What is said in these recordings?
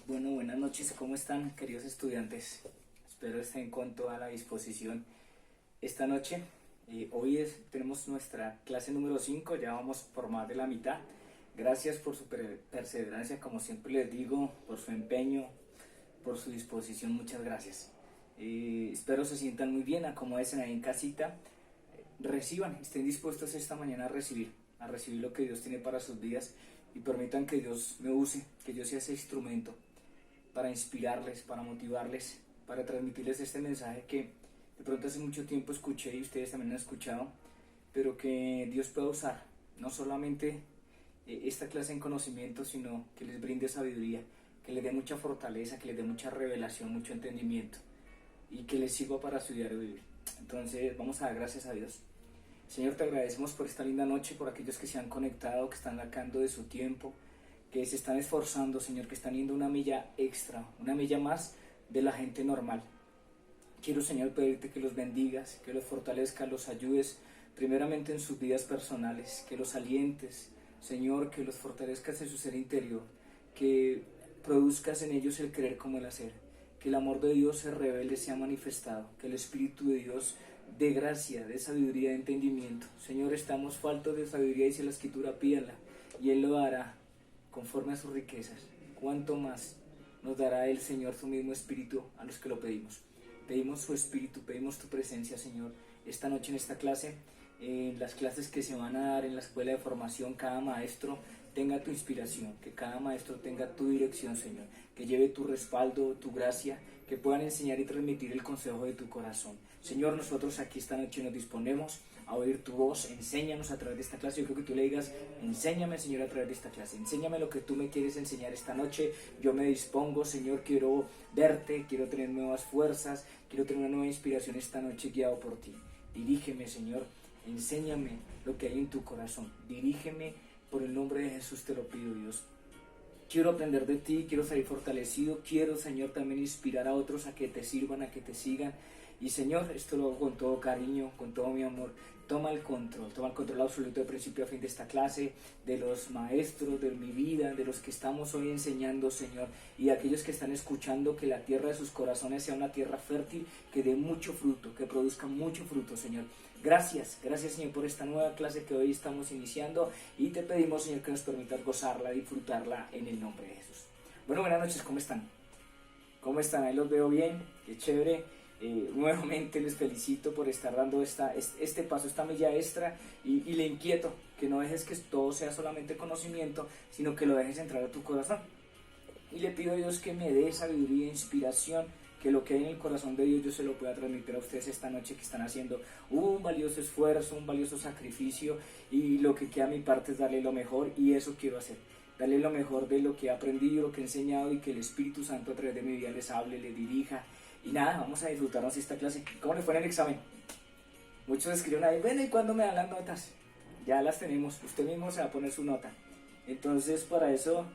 Bueno, buenas noches, ¿cómo están, queridos estudiantes? Espero estén con toda la disposición esta noche. Tenemos nuestra clase número 5, ya vamos por más de la mitad. Gracias por su perseverancia, como siempre les digo, por su empeño, por su disposición, muchas gracias. Espero se sientan muy bien, acomódense ahí en casita, estén dispuestos esta mañana a recibir lo que Dios tiene para sus vidas y permitan que Dios me use, que yo sea ese instrumento para inspirarles, para motivarles, para transmitirles este mensaje que de pronto hace mucho tiempo escuché y ustedes también han escuchado, pero que Dios pueda usar, no solamente esta clase en conocimiento, sino que les brinde sabiduría, que les dé mucha fortaleza, que les dé mucha revelación, mucho entendimiento y que les sirva para su diario vivir. Entonces vamos a dar gracias a Dios. Señor, te agradecemos por esta linda noche, por aquellos que se han conectado, que están sacando de su tiempo, que se están esforzando, Señor, que están yendo una milla extra, una milla más de la gente normal. Quiero, Señor, pedirte que los bendigas, que los fortalezcas, los ayudes, primeramente en sus vidas personales, que los alientes, Señor, que los fortalezcas en su ser interior, que produzcas en ellos el creer como el hacer, que el amor de Dios se revele, sea manifestado, que el Espíritu de Dios de gracia, de sabiduría, de entendimiento. Señor, estamos faltos de sabiduría, dice la Escritura, pídala, y Él lo dará conforme a sus riquezas. ¿Cuánto más nos dará el Señor su mismo Espíritu a los que lo pedimos? Pedimos su Espíritu, pedimos tu presencia, Señor, esta noche en esta clase, en las clases que se van a dar en la escuela de formación. Cada maestro tenga tu inspiración, que cada maestro tenga tu dirección, Señor, que lleve tu respaldo, tu gracia, que puedan enseñar y transmitir el consejo de tu corazón. Señor, nosotros aquí esta noche nos disponemos a oír tu voz. Enséñanos a través de esta clase. Yo creo que tú le digas: enséñame, Señor, a través de esta clase, enséñame lo que tú me quieres enseñar esta noche. Yo me dispongo, Señor, quiero verte, quiero tener nuevas fuerzas, quiero tener una nueva inspiración esta noche, guiado por ti. Dirígeme, Señor, enséñame lo que hay en tu corazón, dirígeme, por el nombre de Jesús te lo pido, Dios. Quiero aprender de ti, quiero salir fortalecido, quiero, Señor, también inspirar a otros a que te sirvan, a que te sigan. Y, Señor, esto lo hago con todo cariño, con todo mi amor. Toma el control absoluto de principio a fin de esta clase, de los maestros, de mi vida, de los que estamos hoy enseñando, Señor, y de aquellos que están escuchando, que la tierra de sus corazones sea una tierra fértil, que dé mucho fruto, que produzca mucho fruto, Señor. Gracias, Señor, por esta nueva clase que hoy estamos iniciando, y te pedimos, Señor, que nos permitas gozarla, disfrutarla en el nombre de Jesús. Bueno, buenas noches, ¿cómo están? ¿Cómo están? Ahí los veo bien, qué chévere. Nuevamente les felicito por estar dando este paso, esta milla extra, y le inquieto que no dejes que todo sea solamente conocimiento, sino que lo dejes entrar a tu corazón. Y le pido a Dios que me dé sabiduría e inspiración, que lo que hay en el corazón de Dios yo se lo pueda transmitir a ustedes esta noche, que están haciendo un valioso esfuerzo, un valioso sacrificio, y lo que queda a mi parte es darle lo mejor, y eso quiero hacer. Darle lo mejor de lo que he aprendido, lo que he enseñado, y que el Espíritu Santo a través de mi vida les hable, les dirija. Y nada, vamos a disfrutarnos esta clase. ¿Cómo les fue en el examen? Muchos escribieron ahí: bueno, ¿y cuándo me dan las notas? Ya las tenemos, usted mismo se va a poner su nota. Entonces, para eso,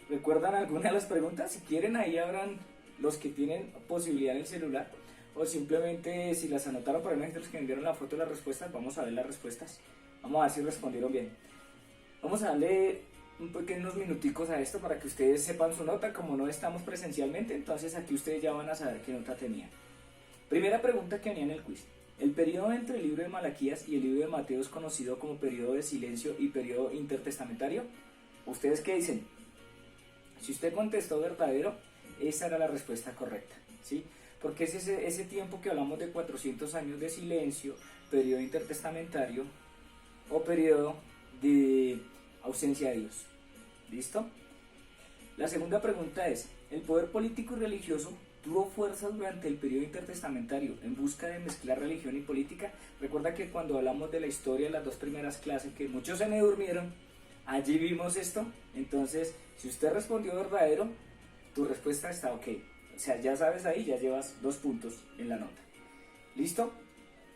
¿recuerdan alguna de las preguntas? Si quieren, ahí habrán los que tienen posibilidad en el celular, o simplemente si las anotaron, para los que me enviaron la foto de las respuestas. Vamos a ver las respuestas, vamos a ver si respondieron bien. Vamos a darle unos minuticos a esto para que ustedes sepan su nota. Como no estamos presencialmente, entonces aquí ustedes ya van a saber qué nota tenían. Primera pregunta que venía en el quiz: el periodo entre el libro de Malaquías y el libro de Mateo es conocido como periodo de silencio y periodo intertestamentario. ¿Ustedes qué dicen? Si usted contestó verdadero, esa era la respuesta correcta, ¿sí? Porque es ese tiempo que hablamos de 400 años de silencio, periodo intertestamentario o periodo de ausencia de Dios. ¿Listo? La segunda pregunta es: ¿el poder político y religioso tuvo fuerzas durante el periodo intertestamentario en busca de mezclar religión y política? Recuerda que cuando hablamos de la historia de las dos primeras clases, que muchos se me durmieron, allí vimos esto. Entonces, si usted respondió verdadero, tu respuesta está ok. O sea, ya sabes, ahí ya llevas 2 puntos en la nota. ¿Listo?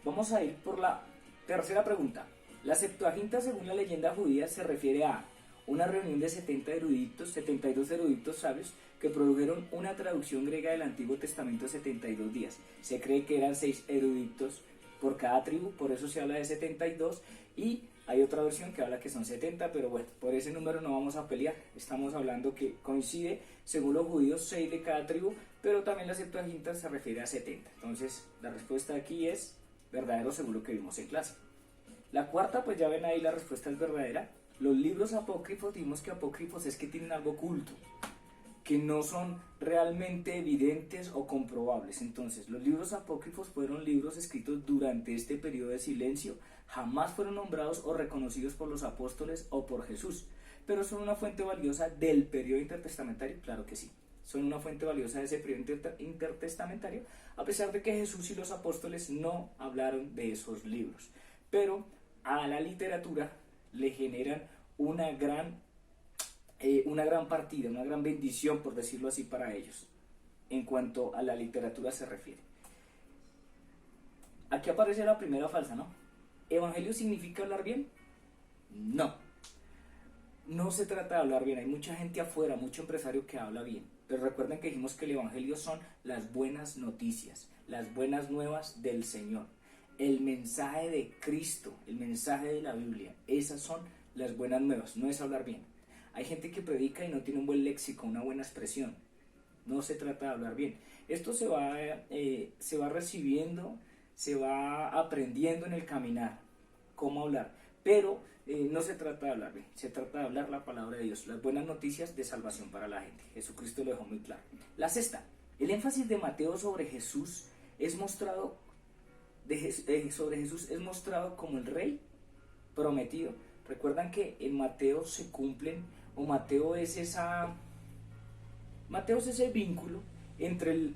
Vamos a ir por la tercera pregunta. La Septuaginta, según la leyenda judía, se refiere a una reunión de 72 eruditos sabios que produjeron una traducción griega del Antiguo Testamento en 72 días. Se cree que eran 6 eruditos por cada tribu, por eso se habla de 72, y Hay otra versión que habla que son 70, pero bueno, por ese número no vamos a pelear. Estamos hablando que coincide, según los judíos, 6 de cada tribu, pero también la Septuaginta se refiere a 70. Entonces, la respuesta aquí es verdadero según lo que vimos en clase. La cuarta, pues ya ven ahí, la respuesta es verdadera. Los libros apócrifos, dijimos que apócrifos es que tienen algo oculto, que no son realmente evidentes o comprobables. Entonces, los libros apócrifos fueron libros escritos durante este periodo de silencio, jamás fueron nombrados o reconocidos por los apóstoles o por Jesús, pero son una fuente valiosa del periodo intertestamentario, claro que sí, son una fuente valiosa de ese periodo intertestamentario, a pesar de que Jesús y los apóstoles no hablaron de esos libros, pero a la literatura le generan una gran partida, una gran bendición, por decirlo así, para ellos, en cuanto a la literatura se refiere. Aquí aparece la primera falsa, ¿no? ¿Evangelio significa hablar bien? No. No se trata de hablar bien. Hay mucha gente afuera, mucho empresario que habla bien. Pero recuerden que dijimos que el Evangelio son las buenas noticias, las buenas nuevas del Señor. El mensaje de Cristo, el mensaje de la Biblia. Esas son las buenas nuevas, no es hablar bien. Hay gente que predica y no tiene un buen léxico, una buena expresión. No se trata de hablar bien. Esto se va recibiendo, se va aprendiendo en el caminar, cómo hablar. Pero no se trata de hablar bien, se trata de hablar la palabra de Dios, las buenas noticias de salvación para la gente. Jesucristo lo dejó muy claro. La sexta, el énfasis de Mateo sobre Jesús es mostrado, como el rey prometido. Recuerdan que en Mateo se cumplen, o Mateo es ese vínculo entre el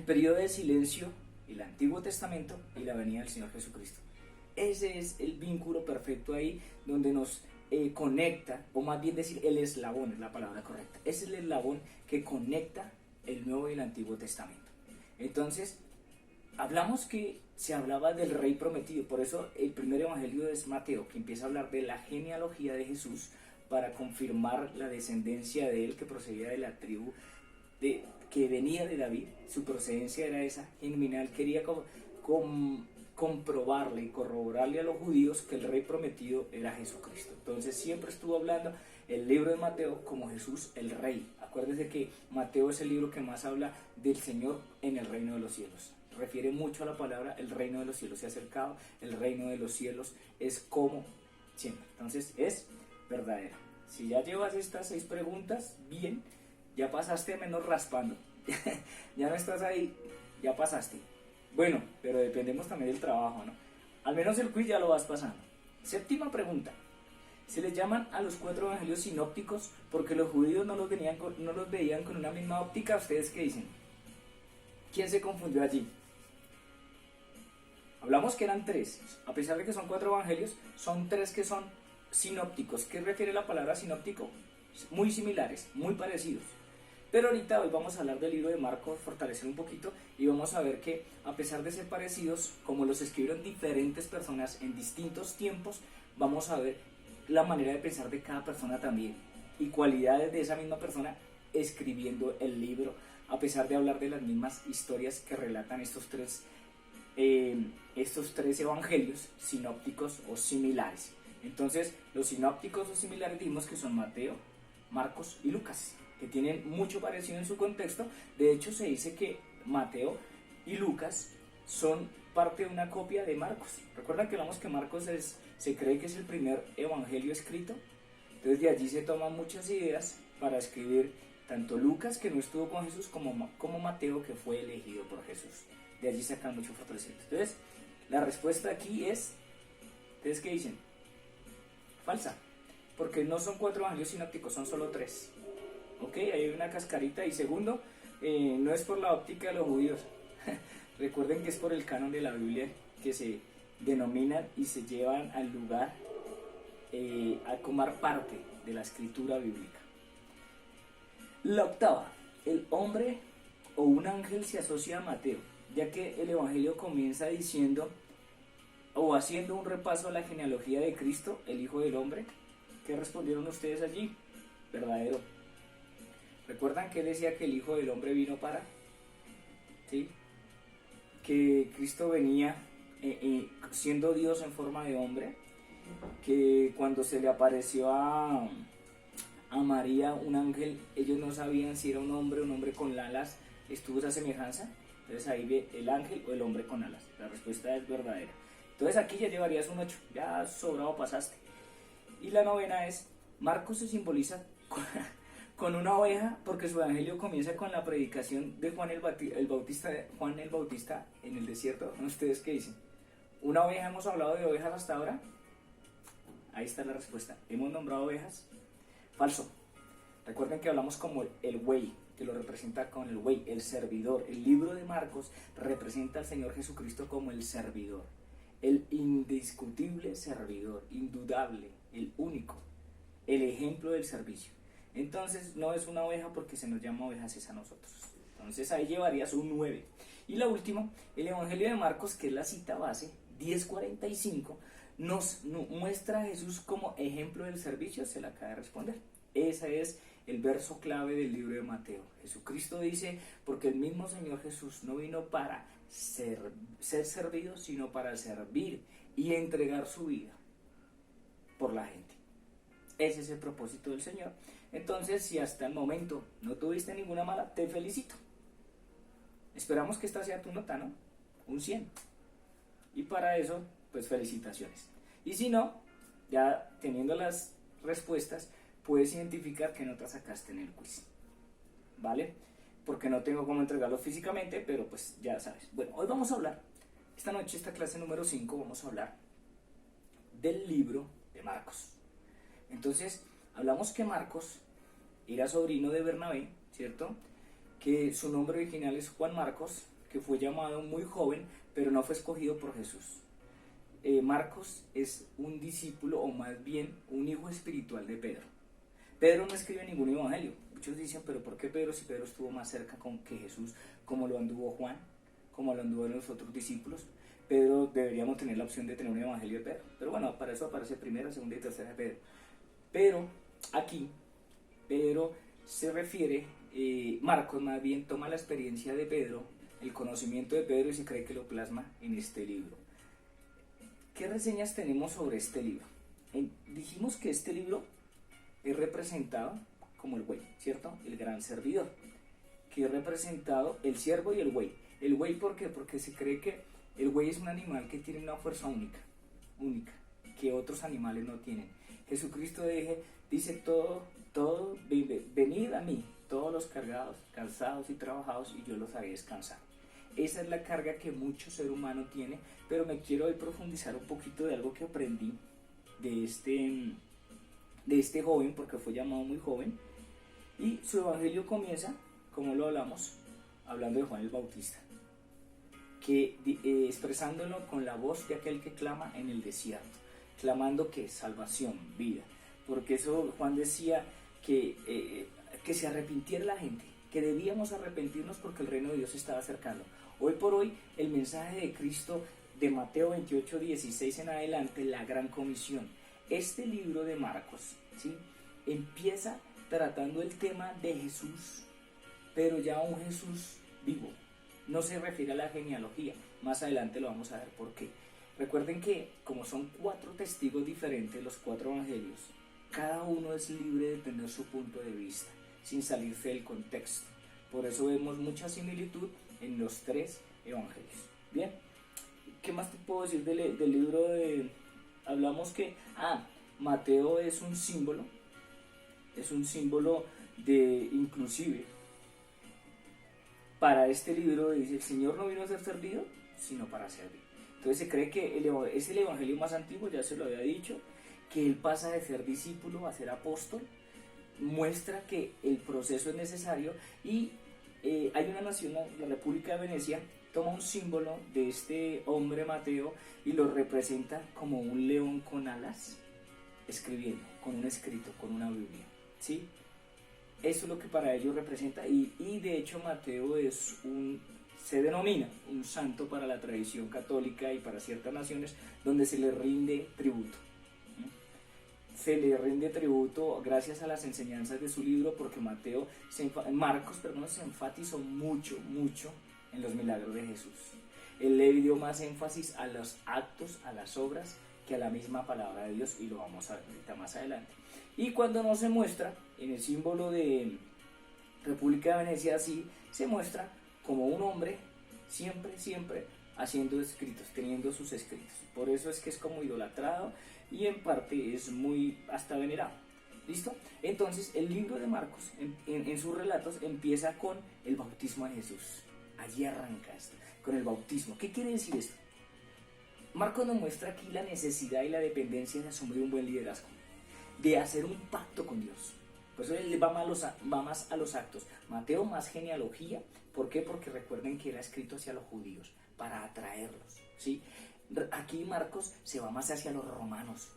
periodo de silencio, el Antiguo Testamento y la venida del Señor Jesucristo. Ese es el vínculo perfecto ahí donde nos conecta, o más bien decir el eslabón es la palabra correcta. Es el eslabón que conecta el Nuevo y el Antiguo Testamento. Entonces, hablamos que se hablaba del rey prometido, por eso el primer evangelio es Mateo, que empieza a hablar de la genealogía de Jesús para confirmar la descendencia de él, que procedía de la tribu que venía de David. Su procedencia era esa, genuina. Él quería comprobarle y corroborarle a los judíos que el rey prometido era Jesucristo. Entonces siempre estuvo hablando el libro de Mateo como Jesús el rey. Acuérdense que Mateo es el libro que más habla del Señor en el reino de los cielos. Refiere mucho a la palabra el reino de los cielos se ha acercado, el reino de los cielos es como siempre. Entonces es verdadera. Si ya llevas estas 6 preguntas, bien, ya pasaste menos raspando. Ya no estás ahí, ya pasaste. Bueno, pero dependemos también del trabajo, ¿no? Al menos el quiz ya lo vas pasando. Séptima pregunta. Se les llaman a los 4 evangelios sinópticos porque los judíos no los veían con una misma óptica. ¿Ustedes qué dicen? ¿Quién se confundió allí? Hablamos que eran 3. A pesar de que son 4 evangelios, son 3 que son sinópticos. ¿Qué refiere la palabra sinóptico? Muy similares, muy parecidos. Pero ahorita hoy vamos a hablar del libro de Marcos, fortalecer un poquito, y vamos a ver que a pesar de ser parecidos, como los escribieron diferentes personas en distintos tiempos, vamos a ver la manera de pensar de cada persona también, y cualidades de esa misma persona escribiendo el libro, a pesar de hablar de las mismas historias que relatan estos tres evangelios sinópticos o similares. Entonces, los sinópticos o similares dijimos que son Mateo, Marcos y Lucas, que tienen mucho parecido en su contexto. De hecho, se dice que Mateo y Lucas son parte de una copia de Marcos. Recuerdan que hablamos que Marcos se cree que es el primer evangelio escrito. Entonces de allí se toman muchas ideas para escribir tanto Lucas, que no estuvo con Jesús, como Mateo, que fue elegido por Jesús. De allí sacan mucho fortalecimiento. Entonces, la respuesta aquí es, ¿ustedes qué dicen? Falsa, porque no son 4 evangelios sinópticos, son solo 3. Ok, hay una cascarita. Y segundo, no es por la óptica de los judíos. Recuerden que es por el canon de la Biblia que se denominan y se llevan al lugar a tomar parte de la escritura bíblica. La octava, el hombre o un ángel se asocia a Mateo, ya que el evangelio comienza diciendo o haciendo un repaso a la genealogía de Cristo, el Hijo del Hombre. ¿Qué respondieron ustedes allí? Verdadero. ¿Recuerdan que él decía que el Hijo del Hombre vino para? ¿Sí? Que Cristo venía siendo Dios en forma de hombre, que cuando se le apareció a María un ángel, ellos no sabían si era un hombre con alas, estuvo esa semejanza. Entonces ahí ve el ángel o el hombre con alas. La respuesta es verdadera. Entonces aquí ya llevarías un 8, ya sobrado pasaste. Y la novena es, Marcos se simboliza con una oveja porque su evangelio comienza con la predicación de Juan el Bautista en el desierto. ¿Ustedes qué dicen? ¿Una oveja? ¿Hemos hablado de ovejas hasta ahora? Ahí está la respuesta. ¿Hemos nombrado ovejas? Falso. Recuerden que hablamos como el buey, que lo representa con el buey, el servidor. El libro de Marcos representa al Señor Jesucristo como el servidor, el indiscutible servidor, indudable, el único, el ejemplo del servicio. Entonces no es una oveja porque se nos llama ovejas, es a nosotros. Entonces ahí llevarías un 9. Y la última, el Evangelio de Marcos, que es la cita base, 10:45, nos muestra a Jesús como ejemplo del servicio. Se la acaba de responder. Ese es el verso clave del libro de Mateo. Jesucristo dice, porque el mismo Señor Jesús no vino para ser servido, sino para servir y entregar su vida por la gente. Ese es el propósito del Señor. Entonces, si hasta el momento no tuviste ninguna mala, te felicito. Esperamos que esta sea tu nota, ¿no? Un 100. Y para eso, pues felicitaciones. Y si no, ya teniendo las respuestas, puedes identificar qué nota sacaste en el quiz. ¿Vale? Porque no tengo cómo entregarlo físicamente, pero pues ya sabes. Bueno, hoy vamos a hablar, esta noche, esta clase número 5, vamos a hablar del libro de Marcos. Entonces, hablamos que Marcos era sobrino de Bernabé, ¿cierto? Que su nombre original es Juan Marcos, que fue llamado muy joven, pero no fue escogido por Jesús. Marcos es un discípulo, o más bien un hijo espiritual de Pedro. Pedro no escribe ningún evangelio. Muchos dicen, pero ¿por qué Pedro si Pedro estuvo más cerca que Jesús, como lo anduvo Juan, como lo anduvo los otros discípulos? Pedro, deberíamos tener la opción de tener un evangelio de Pedro. Pero bueno, para eso aparece primera, segunda y tercera de Pedro. Pero aquí, Pedro se refiere, Marcos más bien toma la experiencia de Pedro, el conocimiento de Pedro, y se cree que lo plasma en este libro. ¿Qué reseñas tenemos sobre este libro? Dijimos que este libro es representado como el buey, ¿cierto? El gran servidor, que es representado el siervo y el buey. El buey, ¿por qué? Porque se cree que el buey es un animal que tiene una fuerza única, que otros animales no tienen. Jesucristo dice todo, venid a mí, todos los cargados, cansados y trabajados, y yo los haré descansar. Esa es la carga que mucho ser humano tiene, pero me quiero hoy profundizar un poquito de algo que aprendí de este joven, porque fue llamado muy joven, y su evangelio comienza, como lo hablamos, hablando de Juan el Bautista, que expresándolo con la voz de aquel que clama en el desierto, clamando que salvación, vida, porque eso Juan decía que se arrepintiera la gente, que debíamos arrepentirnos porque el reino de Dios se estaba acercando. Hoy por hoy, el mensaje de Cristo de Mateo 28:16 en adelante, la gran comisión. Este libro de Marcos, ¿sí?, empieza tratando el tema de Jesús, pero ya un Jesús vivo. No se refiere a la genealogía. Más adelante lo vamos a ver por qué. Recuerden que como son 4 testigos diferentes, los 4 evangelios, cada uno es libre de tener su punto de vista, sin salirse del contexto. Por eso vemos mucha similitud en los 3 evangelios. Bien, ¿qué más te puedo decir del libro de...? Hablamos que Mateo es un símbolo de, inclusive, para este libro dice, el Señor no vino a ser servido, sino para servir. Entonces se cree que es el evangelio más antiguo, ya se lo había dicho, que él pasa de ser discípulo a ser apóstol, muestra que el proceso es necesario, y hay una nación, la República de Venecia, toma un símbolo de este hombre Mateo y lo representa como un león con alas, escribiendo, con un escrito, con una Biblia, ¿sí? Eso es lo que para ellos representa, y de hecho Mateo se denomina un santo para la tradición católica y para ciertas naciones donde se le rinde tributo. Se le rinde tributo gracias a las enseñanzas de su libro, porque Marcos se enfatizó mucho en los milagros de Jesús. Él le dio más énfasis a los actos, a las obras, que a la misma palabra de Dios, y lo vamos a ver ahorita más adelante. Y cuando no se muestra en el símbolo de República de Venecia, así se muestra como un hombre siempre haciendo escritos, teniendo sus escritos. Por eso es que es como idolatrado y en parte es muy hasta venerado. ¿Listo? Entonces el libro de Marcos en sus relatos empieza con el bautismo de Jesús. Allí arranca esto, con el bautismo. ¿Qué quiere decir esto? Marcos nos muestra aquí la necesidad y la dependencia de asumir un buen liderazgo, de hacer un pacto con Dios. Por eso él va más a los actos. Mateo más genealogía. ¿Por qué? Porque recuerden que era escrito hacia los judíos, para atraerlos, ¿sí? Aquí Marcos se va más hacia los romanos,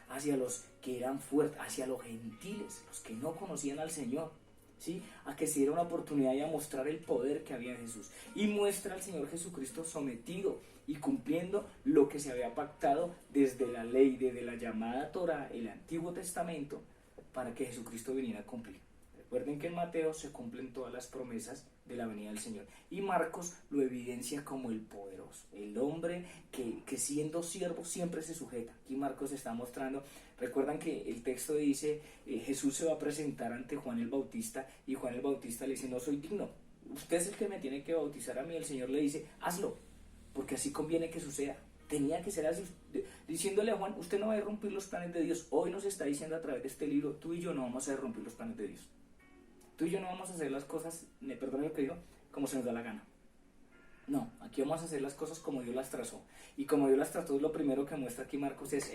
hacia los que eran fuertes, hacia los gentiles, los que no conocían al Señor, ¿sí? A que se diera una oportunidad y a mostrar el poder que había en Jesús. Y muestra al Señor Jesucristo sometido y cumpliendo lo que se había pactado desde la ley, desde la llamada Torá, el Antiguo Testamento, para que Jesucristo viniera a cumplir. Recuerden que en Mateo se cumplen todas las promesas de la venida del Señor. Y Marcos lo evidencia como el poderoso, el hombre que siendo siervo siempre se sujeta. Aquí Marcos está mostrando, recuerdan que el texto dice, Jesús se va a presentar ante Juan el Bautista y Juan el Bautista le dice, no soy digno, usted es el que me tiene que bautizar a mí. El Señor le dice, hazlo, porque así conviene que suceda. Tenía que ser así, diciéndole a Juan, usted no va a irrumpir los planes de Dios. Hoy nos está diciendo a través de este libro, tú y yo no vamos a irrumpir los planes de Dios. Tú y yo no vamos a hacer las cosas, perdón lo que digo, como se nos da la gana. No, aquí vamos a hacer las cosas como Dios las trazó. Y como Dios las trazó, lo primero que muestra aquí Marcos es,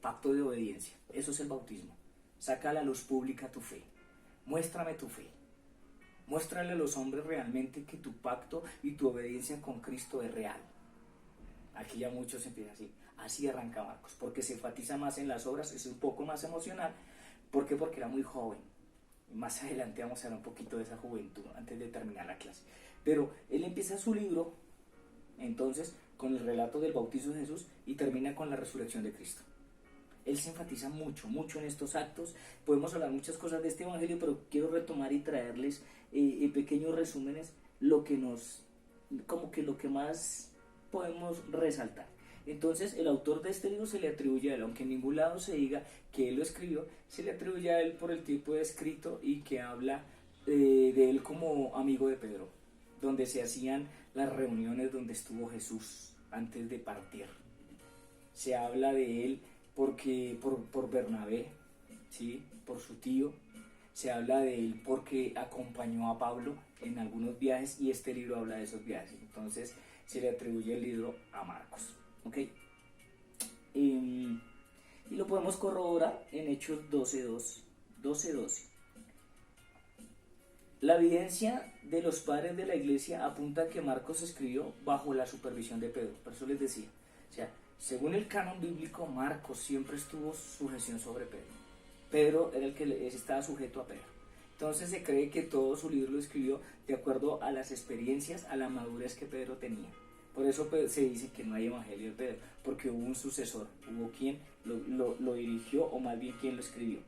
pacto de obediencia. Eso es el bautismo. Saca a la luz pública tu fe. Muéstrame tu fe. Muéstrale a los hombres realmente que tu pacto y tu obediencia con Cristo es real. Aquí ya muchos empiezan así. Así arranca Marcos, porque se enfatiza más en las obras, es un poco más emocional. ¿Por qué? Porque era muy joven. Más adelante vamos a hablar un poquito de esa juventud antes de terminar la clase. Pero él empieza su libro, entonces, con el relato del bautizo de Jesús y termina con la resurrección de Cristo. Él se enfatiza mucho en estos actos. Podemos hablar muchas cosas de este evangelio, pero quiero retomar y traerles en pequeños resúmenes lo que más podemos resaltar. Entonces el autor de este libro se le atribuye a él, aunque en ningún lado se diga que él lo escribió, se le atribuye a él por el tipo de escrito y que habla de él como amigo de Pedro, donde se hacían las reuniones donde estuvo Jesús antes de partir. Se habla de él por Bernabé, ¿sí? Por su tío. Se habla de él porque acompañó a Pablo en algunos viajes y este libro habla de esos viajes. Entonces se le atribuye el libro a Marcos. ¿Okay? Y lo podemos corroborar en Hechos 12:12. La evidencia de los padres de la iglesia apunta a que Marcos escribió bajo la supervisión de Pedro. Por eso les decía, o sea, según el canon bíblico, Marcos siempre estuvo sujeción sobre Pedro. Pedro era el que estaba sujeto a Pedro. Entonces se cree que todo su libro lo escribió de acuerdo a las experiencias, a la madurez que Pedro tenía. Por eso se dice que no hay evangelio de Pedro, porque hubo un sucesor, hubo quien lo dirigió o más bien quien lo escribió.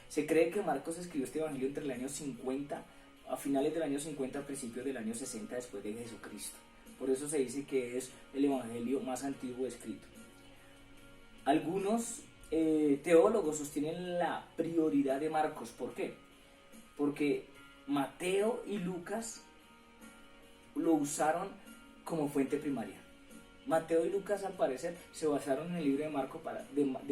Se cree que Marcos escribió este evangelio entre el año 50, a finales del año 50, a principios del año 60 después de Jesucristo. Por eso se dice que es el evangelio más antiguo escrito. Algunos teólogos sostienen la prioridad de Marcos. ¿Por qué? Porque Mateo y Lucas lo usaron como fuente primaria. Mateo y Lucas al parecer se basaron en el libro de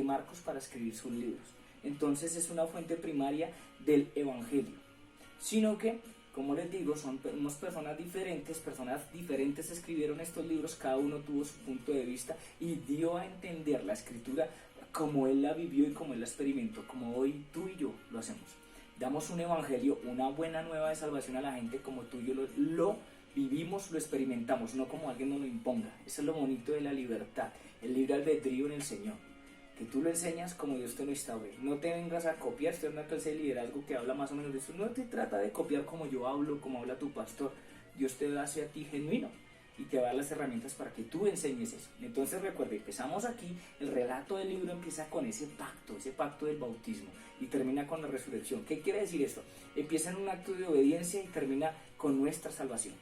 Marcos para escribir sus libros. Entonces es una fuente primaria del evangelio. Sino que, como les digo, son unas personas diferentes escribieron estos libros, cada uno tuvo su punto de vista y dio a entender la escritura como él la vivió y como él la experimentó, como hoy tú y yo lo hacemos. Damos un evangelio, una buena nueva de salvación a la gente como tú y yo lo vivimos, lo experimentamos, no como alguien nos lo imponga. Eso es lo bonito de la libertad, el libre albedrío en el Señor, que tú lo enseñas como Dios te lo instaure. No te vengas a copiar. Esto es una clase de liderazgo que habla más o menos de eso. No te trata de copiar como yo hablo, como habla tu pastor. Dios te da hacia ti genuino y te va a dar las herramientas para que tú enseñes eso. Entonces recuerde, empezamos aquí, el relato del libro empieza con ese pacto del bautismo y termina con la resurrección. ¿Qué quiere decir esto? Empieza en un acto de obediencia y termina con nuestra salvación.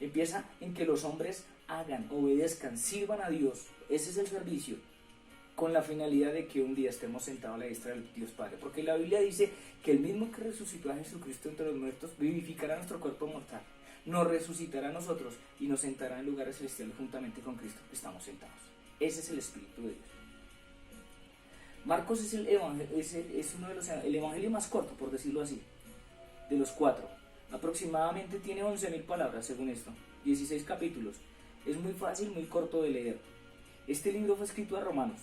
Empieza en que los hombres hagan, obedezcan, sirvan a Dios. Ese es el servicio. con la finalidad de que un día estemos sentados a la diestra del Dios Padre. Porque la Biblia dice que el mismo que resucitó a Jesucristo entre los muertos vivificará nuestro cuerpo mortal, nos resucitará a nosotros y nos sentará en lugares celestiales juntamente con Cristo que estamos sentados. Ese es el Espíritu de Dios. Marcos es el evangelio más corto, por decirlo así, de los 4. Aproximadamente tiene 11.000 palabras según esto, 16 capítulos. Es muy fácil, muy corto de leer. Este libro fue escrito a romanos.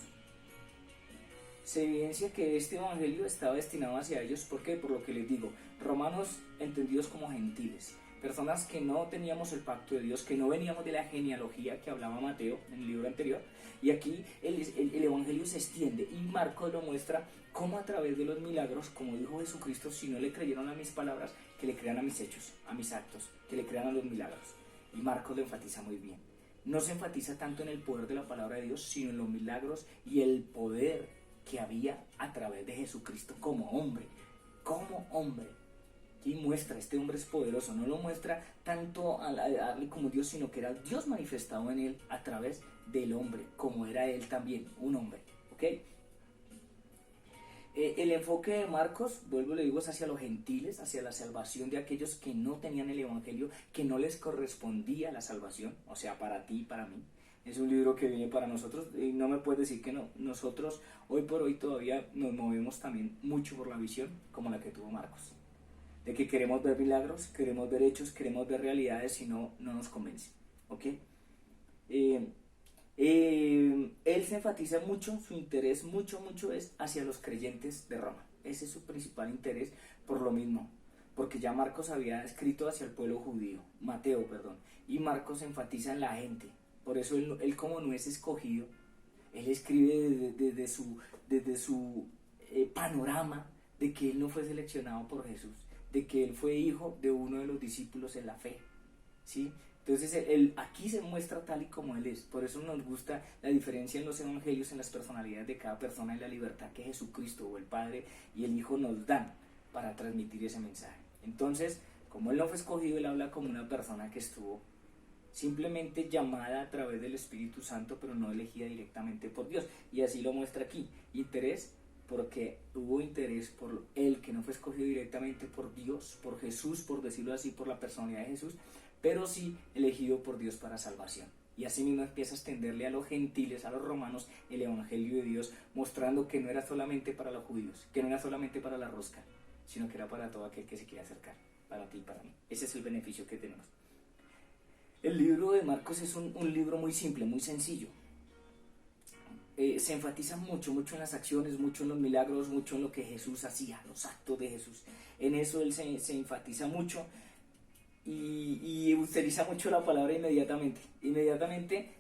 Se evidencia que este evangelio estaba destinado hacia ellos. ¿Por qué? Por lo que les digo, romanos entendidos como gentiles, personas que no teníamos el pacto de Dios, que no veníamos de la genealogía que hablaba Mateo en el libro anterior. Y aquí el evangelio se extiende y Marcos lo muestra como a través de los milagros, como dijo Jesucristo, si no le creyeron a mis palabras, que le crean a mis hechos, a mis actos, que le crean a los milagros. Y Marcos lo enfatiza muy bien. No se enfatiza tanto en el poder de la palabra de Dios, sino en los milagros y el poder que había a través de Jesucristo como hombre. Como hombre. Y muestra, este hombre es poderoso, no lo muestra tanto a darle como Dios, sino que era Dios manifestado en él a través del hombre, como era él también, un hombre. ¿Ok? El enfoque de Marcos, vuelvo le digo, es hacia los gentiles, hacia la salvación de aquellos que no tenían el evangelio, que no les correspondía la salvación, o sea, para ti y para mí. Es un libro que viene para nosotros y no me puedes decir que no. Nosotros hoy por hoy todavía nos movemos también mucho por la visión como la que tuvo Marcos. De que queremos ver milagros, queremos ver hechos, queremos ver realidades y no nos convence. ¿Ok? Él se enfatiza mucho, su interés mucho es hacia los creyentes de Roma. Ese es su principal interés por lo mismo, porque ya Marcos había escrito hacia el pueblo judío, Mateo, perdón, y Marcos enfatiza en la gente. Por eso él como no es escogido, él escribe desde su panorama de que él no fue seleccionado por Jesús, de que él fue hijo de uno de los discípulos en la fe, ¿sí? Entonces él aquí se muestra tal y como él es. Por eso nos gusta la diferencia en los evangelios, en las personalidades de cada persona y la libertad que Jesucristo o el Padre y el Hijo nos dan para transmitir ese mensaje. Entonces, como él no fue escogido, él habla como una persona que estuvo simplemente llamada a través del Espíritu Santo, pero no elegida directamente por Dios. Y así lo muestra aquí. Interés, porque hubo interés por él que no fue escogido directamente por Dios, por Jesús, por decirlo así, por la personalidad de Jesús, pero sí elegido por Dios para salvación. Y así mismo empieza a extenderle a los gentiles, a los romanos, el evangelio de Dios, mostrando que no era solamente para los judíos, que no era solamente para la rosca, sino que era para todo aquel que se quiera acercar, para ti y para mí. Ese es el beneficio que tenemos. El libro de Marcos es un libro muy simple, muy sencillo. Se enfatiza mucho en las acciones, mucho en los milagros, mucho en lo que Jesús hacía, los actos de Jesús. En eso él se enfatiza mucho y utiliza mucho la palabra inmediatamente. Inmediatamente